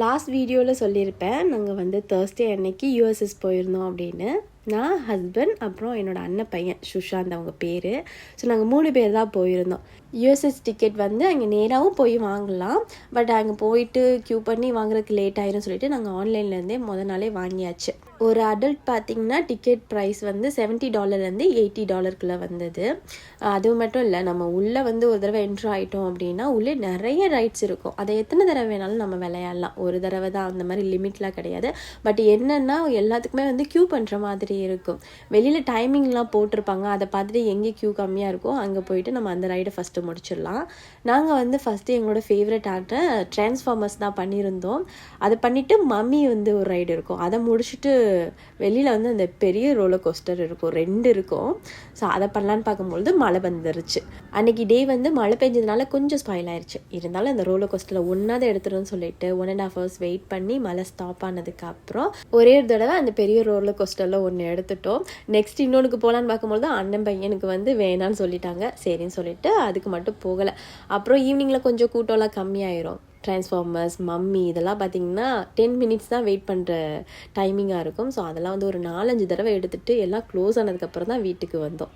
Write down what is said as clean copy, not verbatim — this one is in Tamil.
லாஸ்ட் வீடியோவில் சொல்லியிருப்பேன், நாங்கள் வந்து Thursday அன்னைக்கு யூஎஸ்எஸ் போயிருந்தோம் அப்படின்னு. நான், ஹஸ்பண்ட், அப்புறம் என்னோடய அண்ணன் பையன் சுஷாந்த் அவங்க பேர். ஸோ நாங்கள் 3 பேர் தான் போயிருந்தோம். யூஎஸ்எஸ் டிக்கெட் வந்து அங்கே நேராகவும் போய் வாங்கலாம். பட் அங்கே போயிட்டு க்யூ பண்ணி வாங்குறதுக்கு லேட் ஆயிரும் சொல்லிட்டு நாங்கள் ஆன்லைன்லேருந்தே நாளே வாங்கியாச்சு. ஒரு அடல்ட் பார்த்திங்கன்னா டிக்கெட் ப்ரைஸ் வந்து $70 $80 வந்தது. அது மட்டும் இல்லை, நம்ம உள்ளே வந்து ஒரு தடவை என்ட்ரு ஆகிட்டோம் அப்படின்னா உள்ளே நிறைய ரைட்ஸ் இருக்கும். அதை எத்தனை தடவை வேணாலும் நம்ம விளையாடலாம். ஒரு தடவை தான், அந்த மாதிரி லிமிட்லாம் கிடையாது. பட் என்னென்னா எல்லாத்துக்குமே வந்து க்யூ பண்ணுற மாதிரி இருக்கும். வெளியில் டைமிங்லாம் போட்டிருப்பாங்க. அதை பார்த்துட்டு எங்கே க்யூ கம்மியாக இருக்கோ அங்கே போயிட்டு நம்ம அந்த ரைடை ஃபஸ்ட்டு முடிச்சிடலாம். நாங்கள் வந்து ஃபஸ்ட்டு எங்களோட ஃபேவரட் ஆட்ட டிரான்ஸ்ஃபார்மர்ஸ் தான் பண்ணியிருந்தோம். அதை பண்ணிவிட்டு மம்மி வந்து ஒரு ரைடு இருக்கும். அதை முடிச்சுட்டு வெளியில் வந்து அந்த பெரிய ரோலர் கோஸ்டர் இருக்கும், 2 இருக்கும். ஸோ அதை பண்ணலான்னு பார்க்கும்பொழுது மழை வந்துருச்சு. அன்றைக்கி டே வந்து மழை பெஞ்சதுனால கொஞ்சம் ஸ்பாயில் ஆயிடுச்சு. இருந்தாலும் அந்த ரோலர் கோஸ்டரில் ஒன்றாவது எடுத்துருன்னு சொல்லிட்டு 1.5 hours வெயிட் பண்ணி மழை ஸ்டாப் ஆனதுக்கப்புறம் ஒரே ஒரு தடவை அந்த பெரிய ரோலர் கோஸ்டரில் ஒன்று எடுத்துட்டோம். நெக்ஸ்ட் இன்னொன்றுக்கு போகலான்னு பார்க்கும்போது அண்ணன் பையனுக்கு வந்து வேணான்னு சொல்லிட்டாங்க. சரின்னு சொல்லிட்டு அதுக்கு மட்டும் போகலை. அப்புறம் ஈவினிங்கில் கொஞ்சம் கூட்டம்லாம் கம்மியாயிரும். டிரான்ஸ்ஃபார்மர்ஸ், மம்மி இதெல்லாம் பார்த்திங்கன்னா 10 minutes தான் வெயிட் பண்ணுற டைமிங்காக இருக்கும். ஸோ அதெல்லாம் வந்து ஒரு 4-5 தடவை எடுத்துகிட்டு எல்லாம் க்ளோஸ் ஆனதுக்கப்புறம் தான் வீட்டுக்கு வந்தோம்.